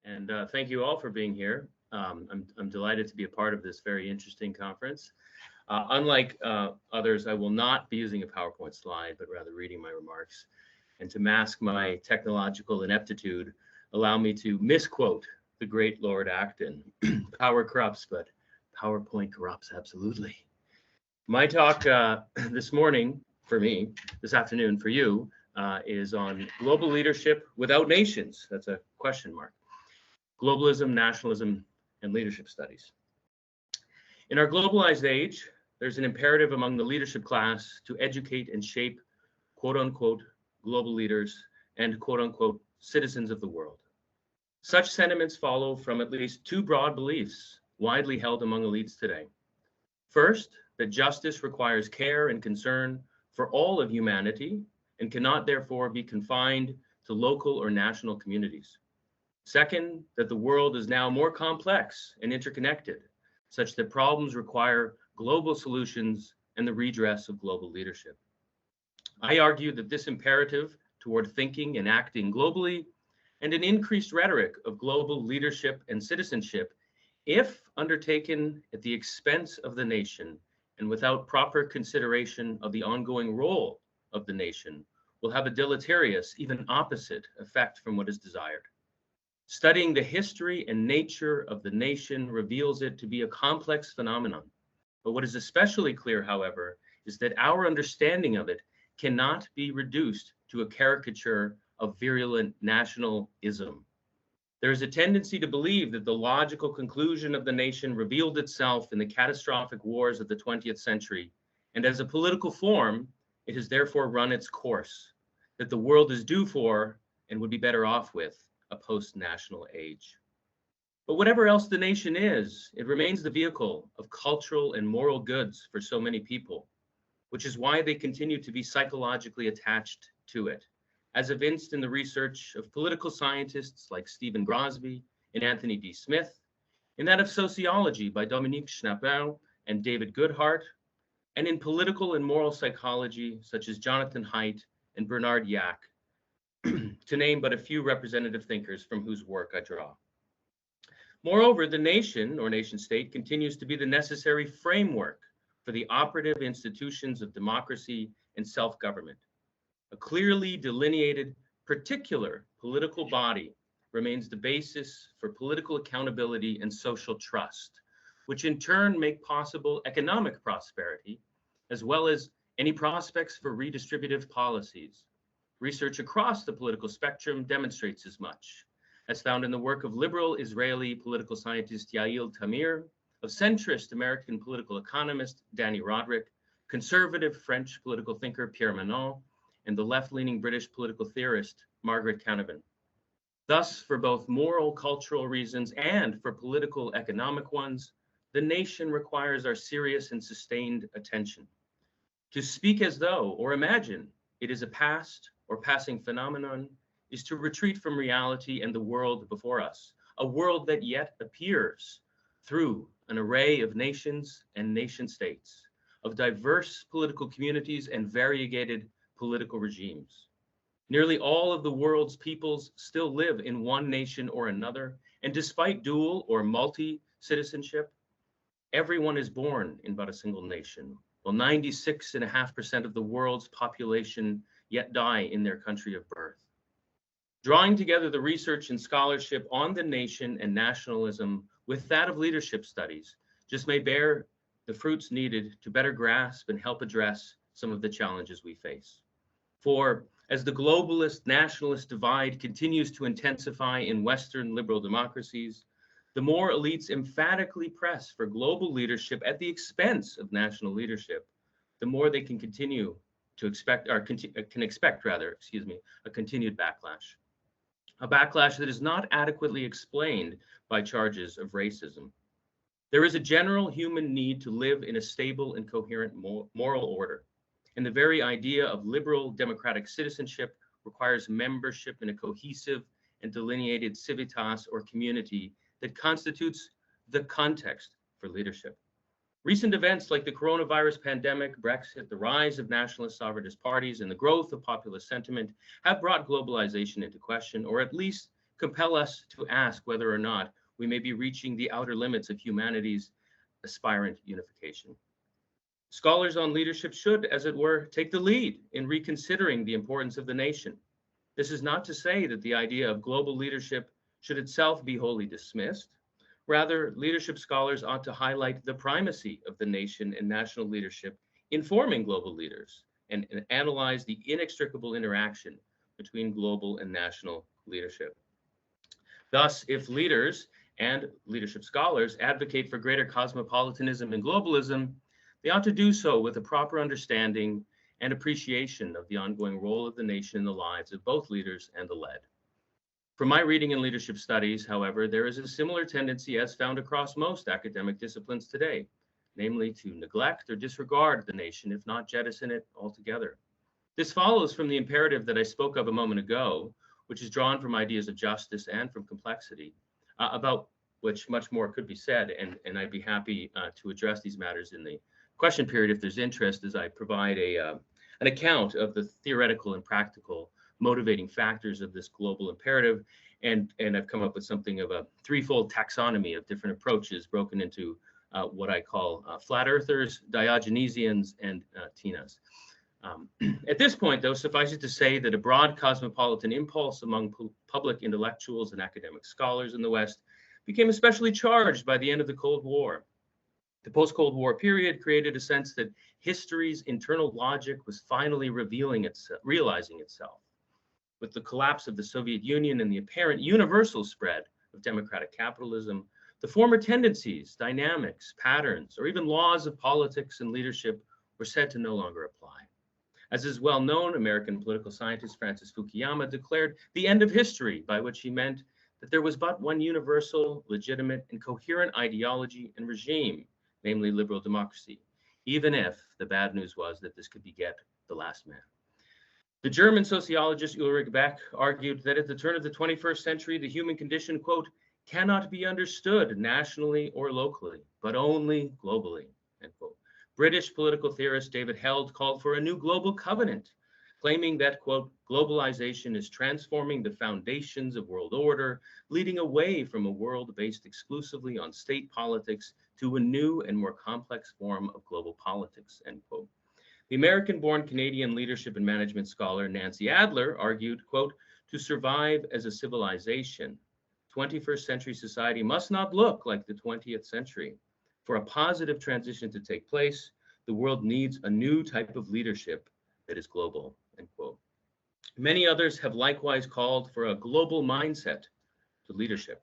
and thank you all for being here. I'm delighted to be a part of this very interesting conference. Unlike others, I will not be using a PowerPoint slide, but rather reading my remarks. And to mask my technological ineptitude, allow me to misquote the great Lord Acton. Power corrupts, but PowerPoint corrupts absolutely. My talk this morning, for me, this afternoon for you, is on global leadership without nations. That's a question mark. Globalism, nationalism, and leadership studies. In our globalized age, there's an imperative among the leadership class to educate and shape quote unquote global leaders and quote unquote citizens of the world. Such sentiments follow from at least two broad beliefs widely held among elites today. First, that justice requires care and concern for all of humanity and cannot therefore be confined to local or national communities. Second, that the world is now more complex and interconnected, such that problems require global solutions and the redress of global leadership. I argue that this imperative toward thinking and acting globally and an increased rhetoric of global leadership and citizenship, if undertaken at the expense of the nation and without proper consideration of the ongoing role of the nation, will have a deleterious, even opposite effect from what is desired. Studying the history and nature of the nation reveals it to be a complex phenomenon. But what is especially clear, however, is that our understanding of it cannot be reduced to a caricature of virulent nationalism. There is a tendency to believe that the logical conclusion of the nation revealed itself in the catastrophic wars of the 20th century, and as a political form, it has therefore run its course, that the world is due for and would be better off with a post-national age. But whatever else the nation is, it remains the vehicle of cultural and moral goods for so many people, which is why they continue to be psychologically attached to it, as evinced in the research of political scientists like Stephen Grosby and Anthony D. Smith, in that of sociology by Dominique Schnapper and David Goodhart, and in political and moral psychology such as Jonathan Haidt and Bernard Yack, to name but a few representative thinkers from whose work I draw. Moreover, the nation or nation state continues to be the necessary framework for the operative institutions of democracy and self-government. A clearly delineated particular political body remains the basis for political accountability and social trust, which in turn make possible economic prosperity, as well as any prospects for redistributive policies. Research across the political spectrum demonstrates as much, as found in the work of liberal Israeli political scientist Yael Tamir, of centrist American political economist Danny Roderick, conservative French political thinker Pierre Manon, and the left-leaning British political theorist Margaret Canavan. Thus, for both moral, cultural reasons and for political, economic ones, the nation requires our serious and sustained attention. To speak as though, or imagine, it is a past or passing phenomenon is to retreat from reality and the world before us, a world that yet appears through an array of nations and nation states, of diverse political communities and variegated political regimes. Nearly all of the world's peoples still live in one nation or another, and despite dual or multi-citizenship, everyone is born in but a single nation, while 96.5% of the world's population yet die in their country of birth. Drawing together the research and scholarship on the nation and nationalism with that of leadership studies just may bear the fruits needed to better grasp and help address some of the challenges we face. For as the globalist nationalist divide continues to intensify in Western liberal democracies, the more elites emphatically press for global leadership at the expense of national leadership, the more they can continue to expect, or can expect rather, a continued backlash. A backlash that is not adequately explained by charges of racism. There is a general human need to live in a stable and coherent moral order, and the very idea of liberal democratic citizenship requires membership in a cohesive and delineated civitas or community that constitutes the context for leadership. Recent events like the coronavirus pandemic, Brexit, the rise of nationalist sovereigntist parties, and the growth of populist sentiment have brought globalization into question, or at least compel us to ask whether or not we may be reaching the outer limits of humanity's aspirant unification. Scholars on leadership should, as it were, take the lead in reconsidering the importance of the nation. This is not to say that the idea of global leadership should itself be wholly dismissed. Rather, leadership scholars ought to highlight the primacy of the nation and national leadership in forming global leaders and analyze the inextricable interaction between global and national leadership. Thus, if leaders and leadership scholars advocate for greater cosmopolitanism and globalism, they ought to do so with a proper understanding and appreciation of the ongoing role of the nation in the lives of both leaders and the led. From my reading in leadership studies, however, there is a similar tendency as found across most academic disciplines today, namely to neglect or disregard the nation, if not jettison it altogether. This follows from the imperative that I spoke of a moment ago, which is drawn from ideas of justice and from complexity, about which much more could be said, and I'd be happy to address these matters in the question period if there's interest, as I provide an account of the theoretical and practical motivating factors of this global imperative, and I've come up with something of a threefold taxonomy of different approaches broken into what I call flat earthers, Diogenesians, and Tinas. At this point, though, suffice it to say that a broad cosmopolitan impulse among public intellectuals and academic scholars in the West became especially charged by the end of the Cold War. The post-Cold War period created a sense that history's internal logic was finally realizing itself. With the collapse of the Soviet Union and the apparent universal spread of democratic capitalism, the former tendencies, dynamics, patterns, or even laws of politics and leadership were said to no longer apply. As is well known, American political scientist Francis Fukuyama declared the end of history, by which he meant that there was but one universal, legitimate, and coherent ideology and regime, namely liberal democracy, even if the bad news was that this could beget the last man. The German sociologist Ulrich Beck argued that at the turn of the 21st century, the human condition, quote, cannot be understood nationally or locally, but only globally, end quote. British political theorist David Held called for a new global covenant, claiming that, quote, globalization is transforming the foundations of world order, leading away from a world based exclusively on state politics to a new and more complex form of global politics, end quote. The American-born Canadian leadership and management scholar Nancy Adler argued, quote, to survive as a civilization, 21st century society must not look like the 20th century. For a positive transition to take place, the world needs a new type of leadership that is global, end quote. Many others have likewise called for a global mindset to leadership.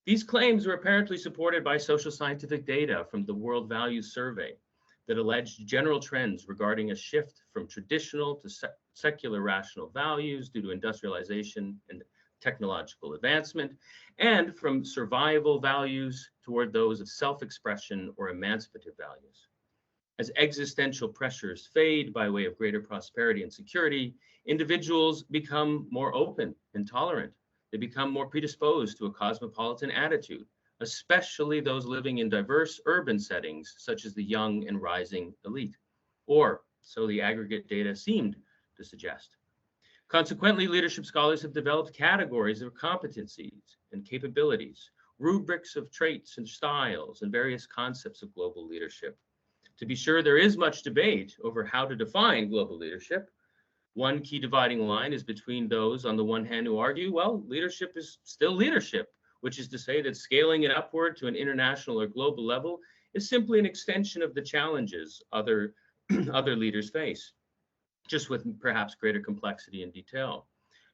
These claims were apparently supported by social scientific data from the World Values Survey that alleged general trends regarding a shift from traditional to secular rational values due to industrialization and technological advancement, and from survival values toward those of self-expression or emancipative values. As existential pressures fade by way of greater prosperity and security, individuals become more open and tolerant. They become more predisposed to a cosmopolitan attitude, especially those living in diverse urban settings, such as the young and rising elite, or so the aggregate data seemed to suggest. Consequently, leadership scholars have developed categories of competencies and capabilities, rubrics of traits and styles, and various concepts of global leadership. To be sure, there is much debate over how to define global leadership. One key dividing line is between those on the one hand who argue, well, leadership is still leadership, which is to say that scaling it upward to an international or global level is simply an extension of the challenges other leaders face, just with perhaps greater complexity and detail.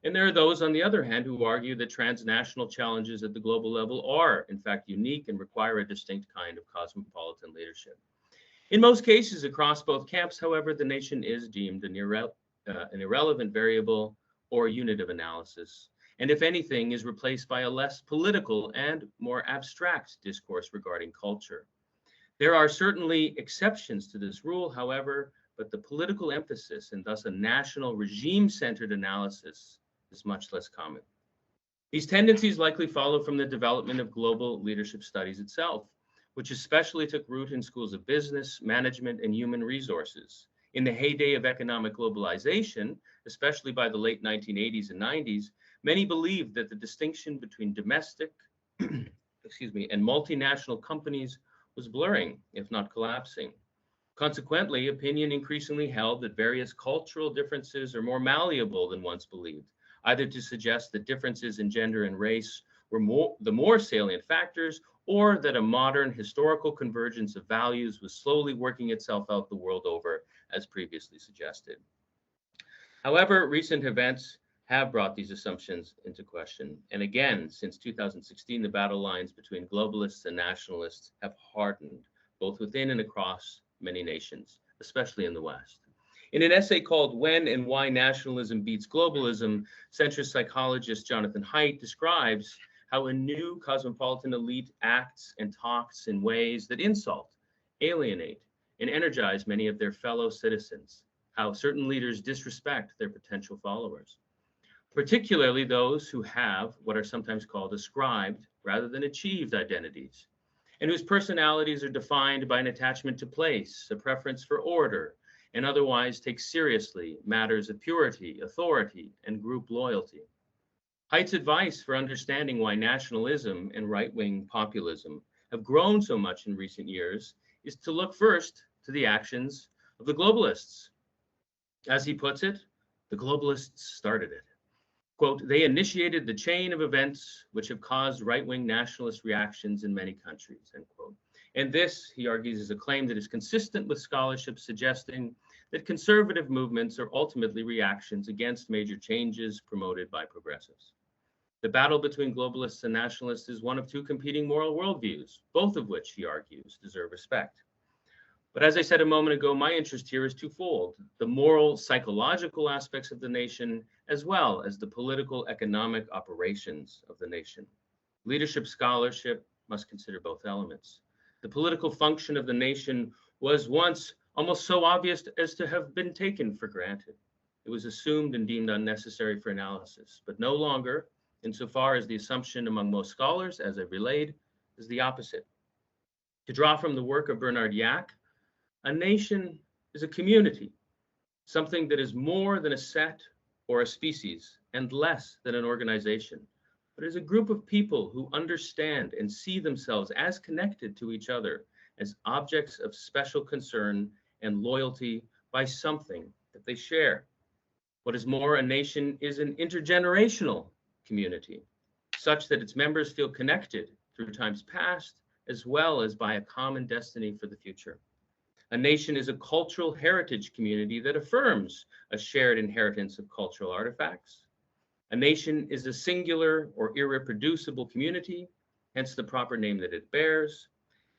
And there are those, on the other hand, who argue that transnational challenges at the global level are, in fact, unique and require a distinct kind of cosmopolitan leadership. In most cases across both camps, however, the nation is deemed an irrelevant variable or unit of analysis, and if anything, is replaced by a less political and more abstract discourse regarding culture. There are certainly exceptions to this rule, however, but the political emphasis and thus a national regime-centered analysis is much less common. These tendencies likely follow from the development of global leadership studies itself, which especially took root in schools of business, management, and human resources. In the heyday of economic globalization, especially by the late 1980s and 90s, many believed that the distinction between domestic and multinational companies was blurring, if not collapsing. Consequently, opinion increasingly held that various cultural differences are more malleable than once believed, either to suggest that differences in gender and race were the more salient factors, or that a modern historical convergence of values was slowly working itself out the world over, as previously suggested. However, recent events have brought these assumptions into question. And again, since 2016, the battle lines between globalists and nationalists have hardened, both within and across many nations, especially in the West. In an essay called When and Why Nationalism Beats Globalism, centrist psychologist Jonathan Haidt describes how a new cosmopolitan elite acts and talks in ways that insult, alienate, and energize many of their fellow citizens, how certain leaders disrespect their potential followers, particularly those who have what are sometimes called ascribed rather than achieved identities, and whose personalities are defined by an attachment to place, a preference for order, and otherwise take seriously matters of purity, authority, and group loyalty. Haidt's advice for understanding why nationalism and right-wing populism have grown so much in recent years is to look first to the actions of the globalists. As he puts it, the globalists started it. Quote, they initiated the chain of events which have caused right-wing nationalist reactions in many countries, end quote. And this, he argues, is a claim that is consistent with scholarship suggesting that conservative movements are ultimately reactions against major changes promoted by progressives. The battle between globalists and nationalists is one of two competing moral worldviews, both of which, he argues, deserve respect. But as I said a moment ago, my interest here is twofold: the moral, psychological aspects of the nation, as well as the political, economic operations of the nation. Leadership scholarship must consider both elements. The political function of the nation was once almost so obvious as to have been taken for granted. It was assumed and deemed unnecessary for analysis, but no longer, insofar as the assumption among most scholars, as I've relayed, is the opposite. To draw from the work of Bernard Yack, a nation is a community, something that is more than a set or a species and less than an organization, but is a group of people who understand and see themselves as connected to each other, as objects of special concern and loyalty by something that they share. What is more, a nation is an intergenerational community, such that its members feel connected through times past, as well as by a common destiny for the future. A nation is a cultural heritage community that affirms a shared inheritance of cultural artifacts. A nation is a singular or irreproducible community, hence the proper name that it bears.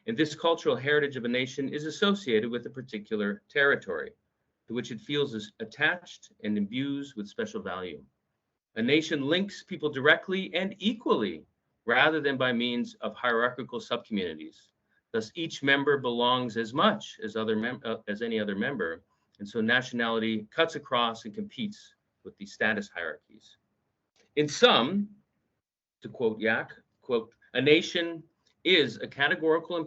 And this cultural heritage of a nation is associated with a particular territory to which it feels attached and imbues with special value. A nation links people directly and equally, rather than by means of hierarchical subcommunities. Thus, each member belongs as much as any other member, and so nationality cuts across and competes with these status hierarchies. In sum, to quote Yack, quote, a nation is a categorical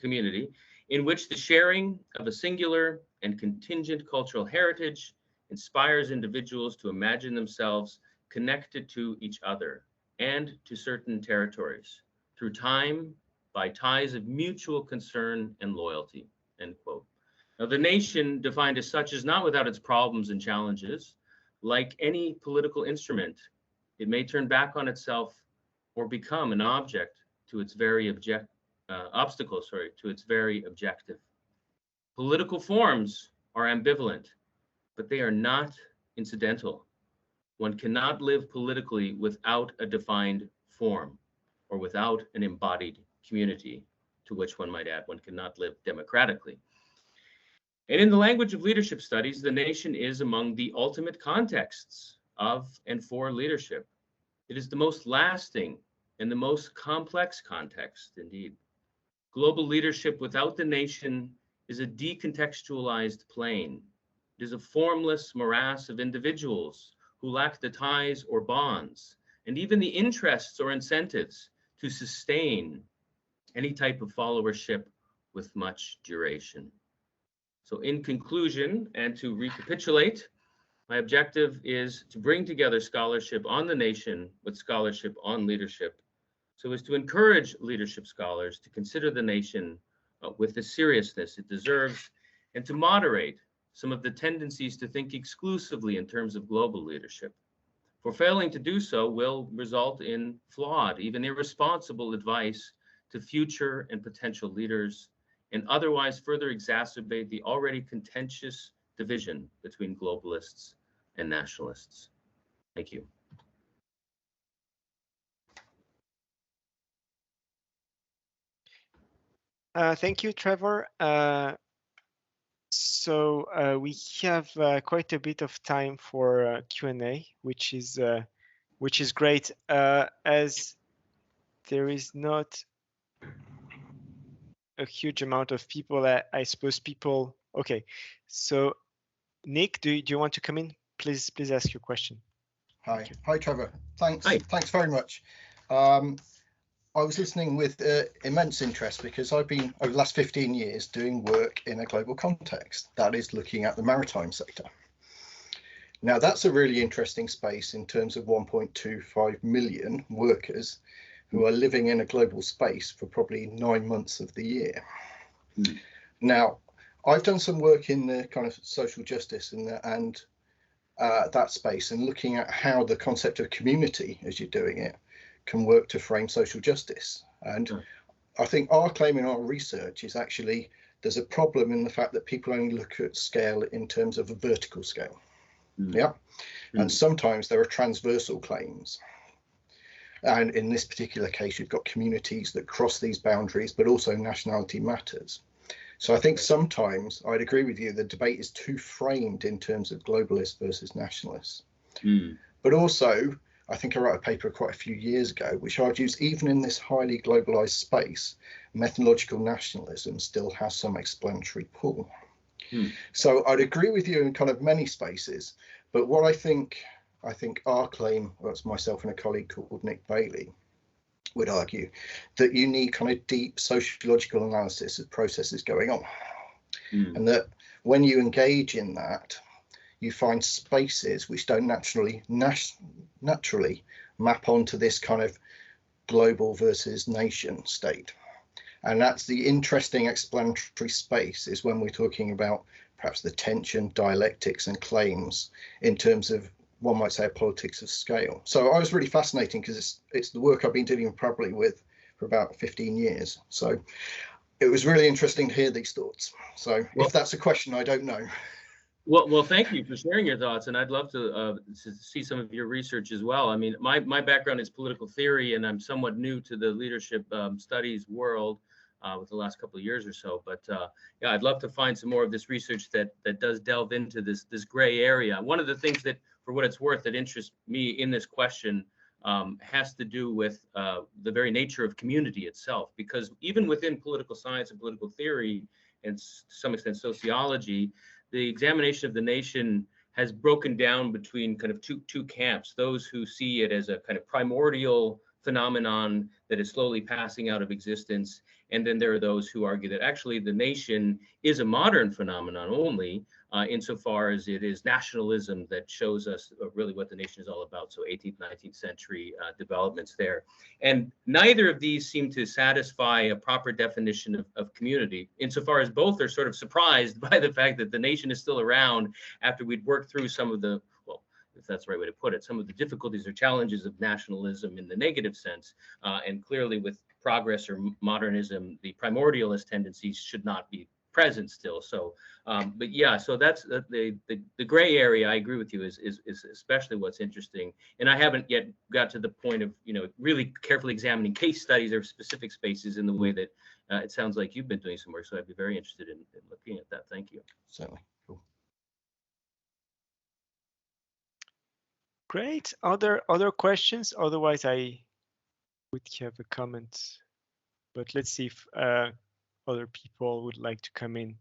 community in which the sharing of a singular and contingent cultural heritage inspires individuals to imagine themselves connected to each other and to certain territories through time by ties of mutual concern and loyalty, end quote. Now, the nation defined as such is not without its problems and challenges. Like any political instrument, it may turn back on itself or become an object to its very obstacle to its very objective. Political forms are ambivalent, but they are not incidental. One cannot live politically without a defined form or without an embodied community, to which one might add, one cannot live democratically. And in the language of leadership studies, the nation is among the ultimate contexts of and for leadership. It is the most lasting and the most complex context, indeed. Global leadership without the nation is a decontextualized plane. It is a formless morass of individuals who lack the ties or bonds, and even the interests or incentives to sustain any type of followership with much duration. So in conclusion, and to recapitulate, My objective is to bring together scholarship on the nation with scholarship on leadership, so as to encourage leadership scholars to consider the nation with the seriousness it deserves, and to moderate some of the tendencies to think exclusively in terms of global leadership. For failing to do so will result in flawed, even irresponsible advice to future and potential leaders, and otherwise further exacerbate the already contentious division between globalists and nationalists. Thank you. Thank you, Trevor. So we have quite a bit of time for Q&A, which is great, as there is not a huge amount of people. I suppose people. Okay, so Nick, do you want to come in? Please ask your question. Hi, Trevor. Thanks. Hi. Thanks very much. I was listening with immense interest because I've been over the last 15 years doing work in a global context, that is looking at the maritime sector. Now that's a really interesting space in terms of 1.25 million workers who are living in a global space for probably 9 months of the year. Now, I've done some work in the kind of social justice and that space, and looking at how the concept of community, as you're doing it, can work to frame social justice. And I think our claim in our research is actually there's a problem in the fact that people only look at scale in terms of a vertical scale. And sometimes there are transversal claims. And in this particular case, you've got communities that cross these boundaries, but also nationality matters. So I think sometimes I'd agree with you, the debate is too framed in terms of globalists versus nationalists. But also, I think I wrote a paper quite a few years ago, which argues even in this highly globalized space, methodological nationalism still has some explanatory pull. So I'd agree with you in kind of many spaces, but what I think our claim, well, it's myself and a colleague called Nick Bailey, would argue that you need kind of deep sociological analysis of processes going on. And that when you engage in that, you find spaces which don't naturally map onto this kind of global versus nation state. And that's the interesting explanatory space, is when we're talking about perhaps the tension, dialectics and claims in terms of, one might say, a politics of scale. So I was really fascinating because it's the work I've been dealing probably with for about 15 years. So it was really interesting to hear these thoughts. So if that's a question, I don't know. Well, thank you for sharing your thoughts, and I'd love to see some of your research as well. I mean, my background is political theory, and I'm somewhat new to the leadership studies world with the last couple of years or so. But yeah, I'd love to find some more of this research that does delve into this gray area. One of the things that, for what it's worth, that interests me in this question has to do with the very nature of community itself, because even within political science and political theory, and to some extent sociology, the examination of the nation has broken down between kind of two camps: those who see it as a kind of primordial phenomenon that is slowly passing out of existence, and then there are those who argue that actually the nation is a modern phenomenon only, insofar as it is nationalism that shows us really what the nation is all about. So 18th, 19th century developments there. And neither of these seem to satisfy a proper definition of community, insofar as both are sort of surprised by the fact that the nation is still around after we'd worked through some of the, well, if that's the right way to put it, some of the difficulties or challenges of nationalism in the negative sense. And clearly with progress or modernism, the primordialist tendencies should not be present still. So, but yeah, so that's the gray area. I agree with you, is especially what's interesting. And I haven't yet got to the point of, you know, really carefully examining case studies or specific spaces in the way that it sounds like you've been doing some work. So I'd be very interested in looking at that. Thank you. Certainly. Cool. Great. Other questions? Otherwise, I would have a comment. But let's see if other people would like to come in.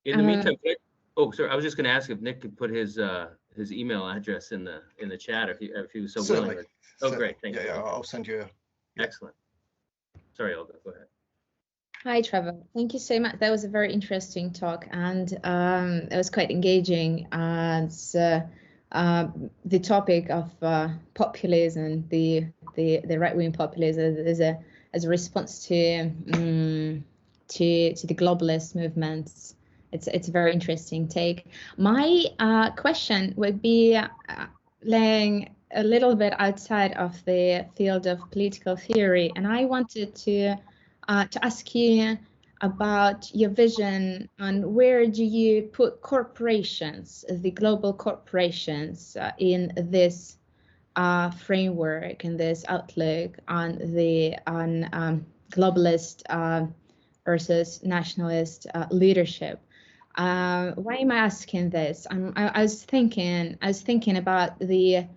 In the meantime, oh, sorry, I was just going to ask if Nick could put his email address in the chat if he was so Certainly. willing. Oh, great, thank you. Yeah, I'll send you. Excellent. Sorry, Olga, go ahead. Hi, Trevor. Thank you so much. That was a very interesting talk, and it was quite engaging. And the topic of populism, the right-wing populism, as a response to the globalist movements. It's a very interesting take. My question would be laying a little bit outside of the field of political theory, and I wanted to ask you about your vision on where do you put corporations, the global corporations, in this framework and this outlook on globalist versus nationalist leadership. Why am I asking this? I was thinking about the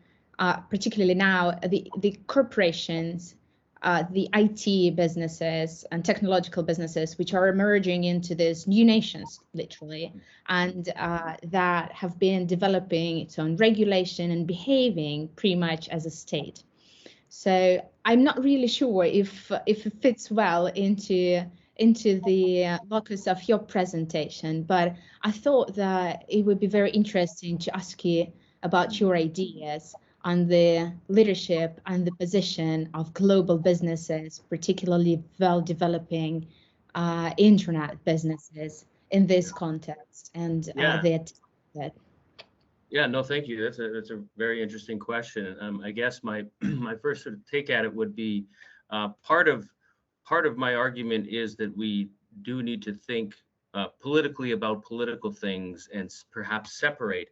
particularly now the corporations, the IT businesses and technological businesses, which are emerging into these new nations, literally, and that have been developing its own regulation and behaving pretty much as a state. So I'm not really sure if it fits well into the locus of your presentation, but I thought that it would be very interesting to ask you about your ideas on the leadership and the position of global businesses, particularly well-developing internet businesses in this context, and Yeah, no, thank you. That's a very interesting question. I guess my my first sort of take at it would be part of my argument is that we do need to think politically about political things and perhaps separate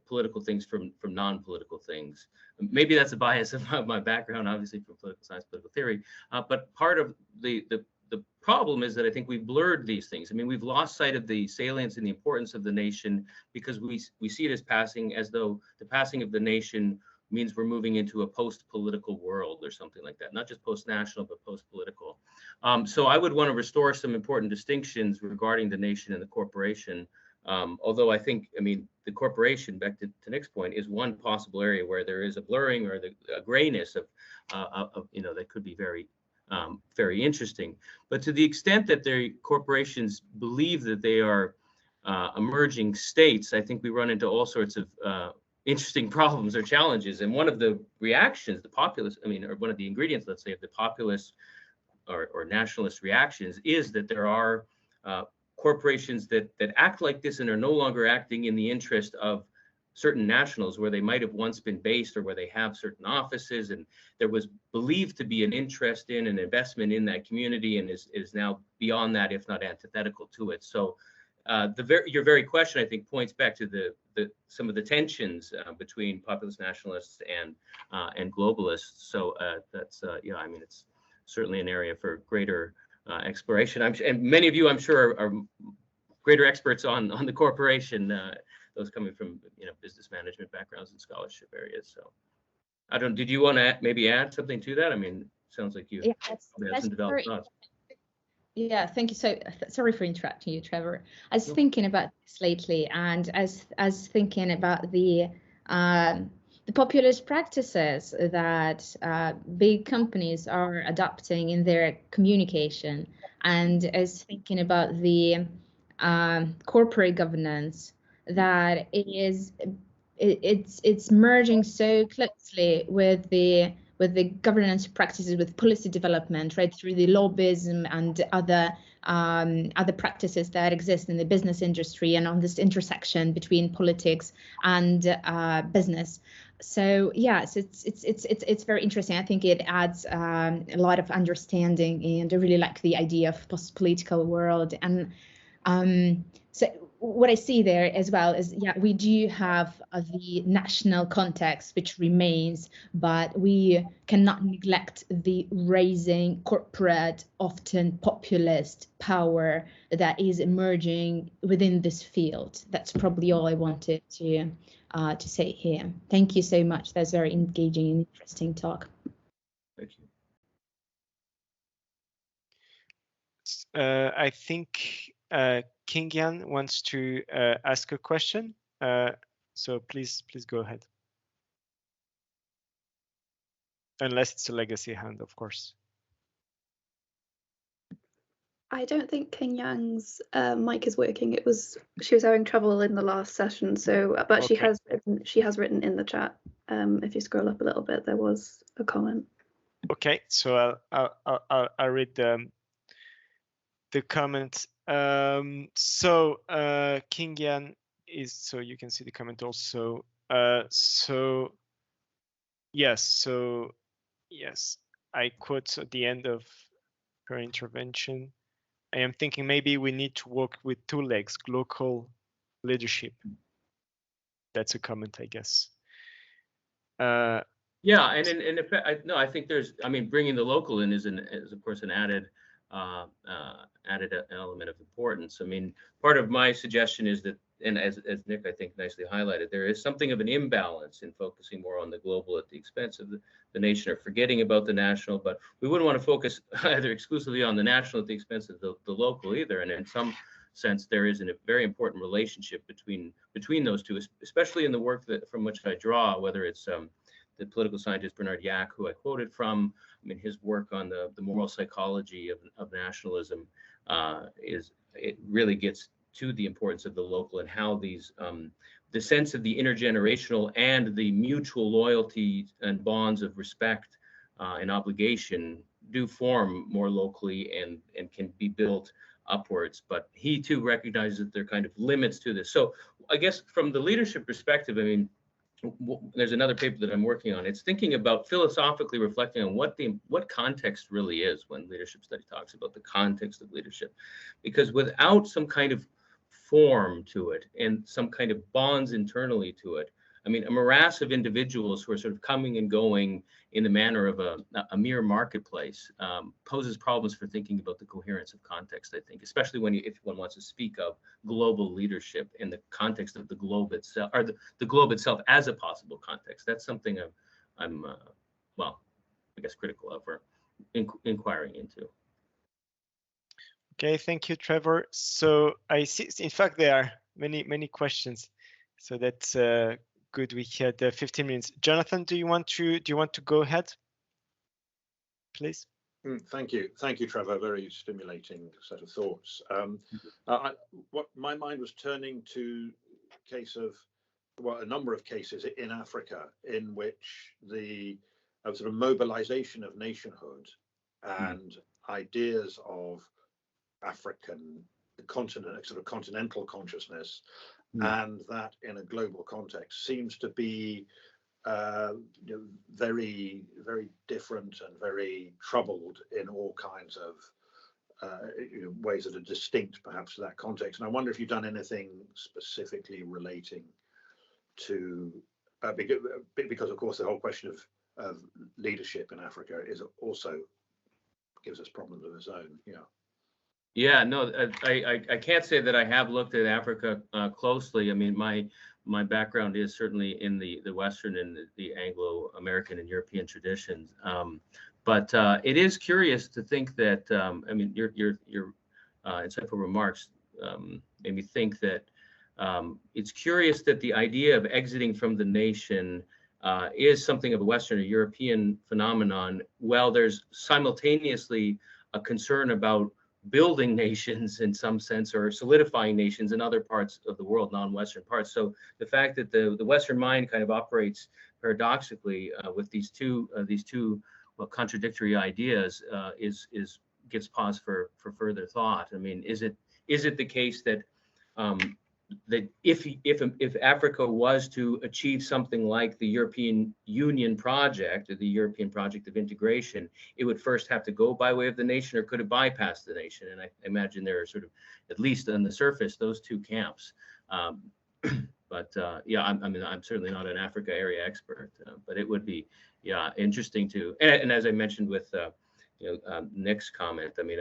political things from non-political things. Maybe that's a bias of my background, obviously from political science, political theory. But part of the problem is that I think we've blurred these things. I mean, we've lost sight of the salience and the importance of the nation because we see it as though the passing of the nation means we're moving into a post-political world or something like that. Not just post-national, but post-political. So I would want to restore some important distinctions regarding the nation and the corporation. Although I think, I mean, the corporation, back to Nick's point, is one possible area where there is a blurring or a grayness of that could be very interesting. But to the extent that the corporations believe that they are emerging states, I think we run into all sorts of interesting problems or challenges. And one of the reactions, the populist, or one of the ingredients, let's say, of the populist or nationalist reactions is that there are corporations that act like this and are no longer acting in the interest of certain nationals where they might have once been based or where they have certain offices, and there was believed to be an interest in an investment in that community and is now beyond that, if not antithetical to it. So your very question, I think, points back to some of the tensions between populist nationalists and globalists. So that's it's certainly an area for greater exploration. And many of you, I'm sure, are greater experts on the corporation. Those coming from business management backgrounds and scholarship areas. So did you want to maybe add something to that? I mean, sounds like you have some developed thoughts. Yeah, thank you. So sorry for interrupting you, Trevor. I was thinking about this lately, and as thinking about the populist practices that big companies are adopting in their communication, and as thinking about the corporate governance that it's merging so closely with the governance practices, with policy development, right, through the lobbyism and other practices that exist in the business industry, and on this intersection between politics and business. So yes, it's very interesting. I think it adds a lot of understanding, and I really like the idea of post-political world. And so what I see there as well is, we do have the national context which remains, but we cannot neglect the rising corporate, often populist power that is emerging within this field. That's probably all I wanted to say here. Thank you so much. That's very engaging and interesting talk. Thank you. I think Kingyan wants to ask a question. So please go ahead. Unless it's a legacy hand, of course. I don't think King Yang's mic is working. She was having trouble in the last session, so but Okay. she has written in the chat. If you scroll up a little bit, there was a comment. Okay, so I'll read the comment. So King Yan is, so you can see the comment also. So yes, I quote at the end of her intervention. I am thinking maybe we need to work with two legs, local leadership. That's a comment, I guess. Yeah, and in effect, I think there's, I mean, bringing the local in is of course an added element of importance. I mean, part of my suggestion is that, and as Nick I think nicely highlighted, there is something of an imbalance in focusing more on the global at the expense of the nation, or forgetting about the national. But we wouldn't want to focus either exclusively on the national at the expense of the local either. And in some sense, there is a very important relationship between those two, especially in the work that from which I draw, whether it's the political scientist Bernard Yack, who I quoted from. I mean, his work on the moral psychology of nationalism it really gets to the importance of the local, and how these the sense of the intergenerational and the mutual loyalty and bonds of respect and obligation do form more locally and can be built upwards. But he too recognizes that there are kind of limits to this. So I guess from the leadership perspective, I mean, there's another paper that I'm working on. It's thinking about philosophically reflecting on what context really is when leadership study talks about the context of leadership, because without some kind of form to it and some kind of bonds internally to it, I mean, a morass of individuals who are sort of coming and going in the manner of a mere marketplace poses problems for thinking about the coherence of context, I think, especially if one wants to speak of global leadership in the context of the globe itself, or the globe itself as a possible context. That's something I'm well, I guess critical of, or inquiring into. Okay, thank you, Trevor. So I see, in fact, there are many questions. So that's good. We had 15 minutes. Jonathan, do you want to go ahead, please? Thank you, Trevor. Very stimulating set of thoughts. What my mind was turning to a number of cases in Africa in which the sort of mobilization of nationhood and ideas of the continent, sort of continental consciousness, and that in a global context seems to be very, very different and very troubled in all kinds of ways that are distinct, perhaps, to that context. And I wonder if you've done anything specifically relating to because, of course, the whole question of leadership in Africa is also gives us problems of its own. Yeah, no, I can't say that I have looked at Africa closely. I mean, my background is certainly in the Western and the Anglo-American and European traditions. But it is curious to think that, I mean, your insightful remarks made me think that it's curious that the idea of exiting from the nation is something of a Western or European phenomenon, while there's simultaneously a concern about building nations in some sense, or solidifying nations in other parts of the world, non-Western parts. So the fact that the Western mind kind of operates paradoxically with these two contradictory ideas gives pause for further thought. I mean, is it the case that that if Africa was to achieve something like the European Union project, or the European project of integration, it would first have to go by way of the nation, or could it bypass the nation? And I imagine there are sort of, at least on the surface, those two camps. But yeah, I'm certainly not an Africa area expert, but it would be, yeah, interesting to, and as I mentioned with Nick's comment, I mean,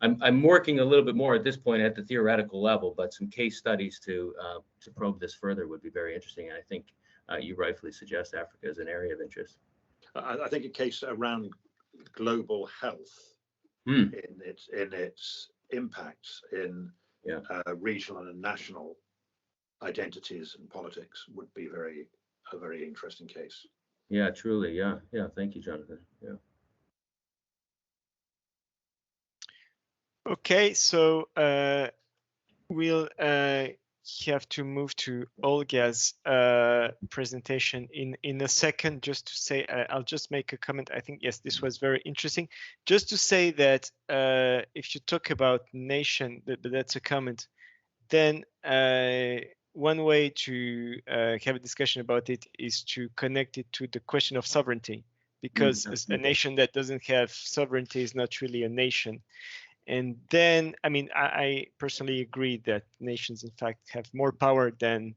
I'm working a little bit more at this point at the theoretical level, but some case studies to probe this further would be very interesting. And I think you rightfully suggest Africa is an area of interest. I think a case around global health in its impacts in regional and national identities and politics would be a very interesting case. Yeah, truly. Yeah. Thank you, Jonathan. Yeah. Okay, so we'll have to move to Olga's presentation in a second. Just to say, I'll just make a comment. I think, yes, this was very interesting. Just to say that if you talk about nation, that's a comment, then one way to have a discussion about it is to connect it to the question of sovereignty, because a nation that doesn't have sovereignty is not really a nation. And then, I mean, I personally agree that nations, in fact, have more power than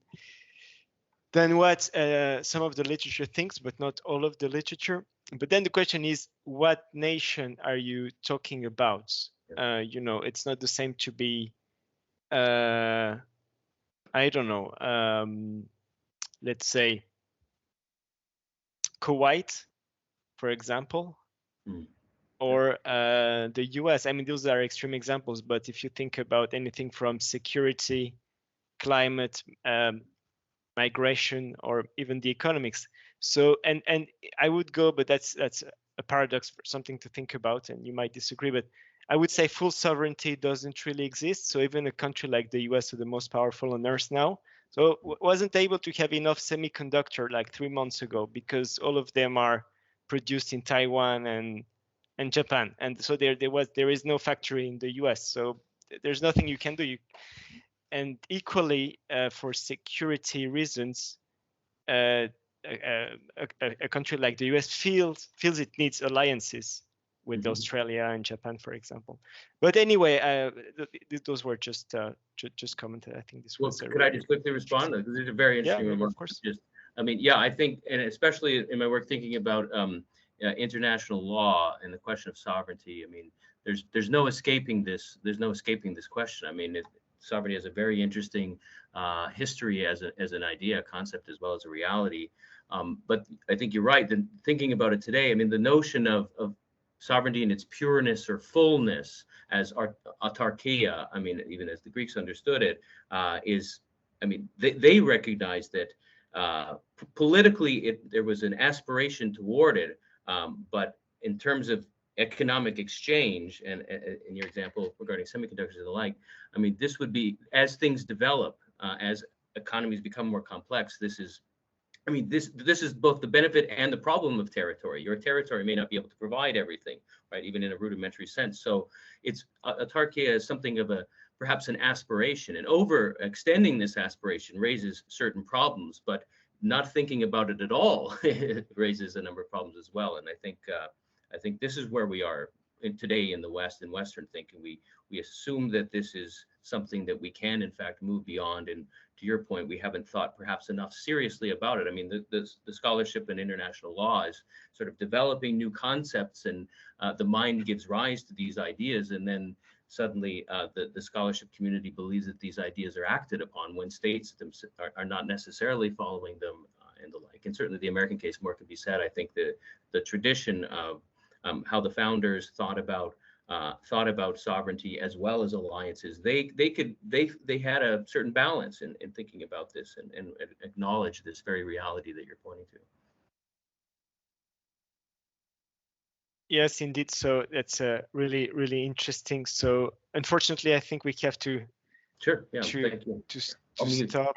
what some of the literature thinks, but not all of the literature. But then the question is, what nation are you talking about? You know, it's not the same to be, I don't know, let's say Kuwait, for example. Or the US. I mean, those are extreme examples, but if you think about anything from security, climate, migration, or even the economics. So, and I would go, but that's a paradox, for something to think about, and you might disagree, but I would say full sovereignty doesn't really exist. So even a country like the US, the most powerful on earth now, so wasn't able to have enough semiconductor like 3 months ago, because all of them are produced in Taiwan and Japan, and so there is no factory in the US, so there's nothing you can do. And equally, for security reasons, a country like the US feels it needs alliances with Australia and Japan, for example. But anyway, those were just commented. I think this was. Could I just quickly respond? Because these are very interesting remarks. Of course. Just, I mean, yeah, I think, and especially in my work thinking about international law and the question of sovereignty. I mean, there's no escaping this. There's no escaping this question. I mean, sovereignty has a very interesting history as an idea, concept, as well as a reality. But I think you're right. Then thinking about it today, I mean, the notion of sovereignty in its pureness or fullness as autarkia, I mean, even as the Greeks understood it, is, I mean, they recognized that politically there was an aspiration toward it, but in terms of economic exchange, and in your example regarding semiconductors and the like, I mean, this would be, as things develop, as economies become more complex, this is, I mean, this is both the benefit and the problem of territory. Your territory may not be able to provide everything, right? Even in a rudimentary sense. So it's autarkia is something of perhaps an aspiration, and overextending this aspiration raises certain problems, but not thinking about it at all raises a number of problems as well. And I think this is where we are today in the West, in Western thinking. We assume that this is something that we can, in fact, move beyond. And to your point, we haven't thought perhaps enough seriously about it. I mean, the scholarship in international law is sort of developing new concepts, and the mind gives rise to these ideas, and then suddenly the scholarship community believes that these ideas are acted upon when states are not necessarily following them and the like. And certainly the American case, more could be said. I think the tradition of how the founders thought about sovereignty as well as alliances, they had a certain balance in thinking about this and acknowledge this very reality that you're pointing to. Yes, indeed. So that's really, really interesting. So unfortunately, I think we have to Sure. Yeah. Thank you. to stop.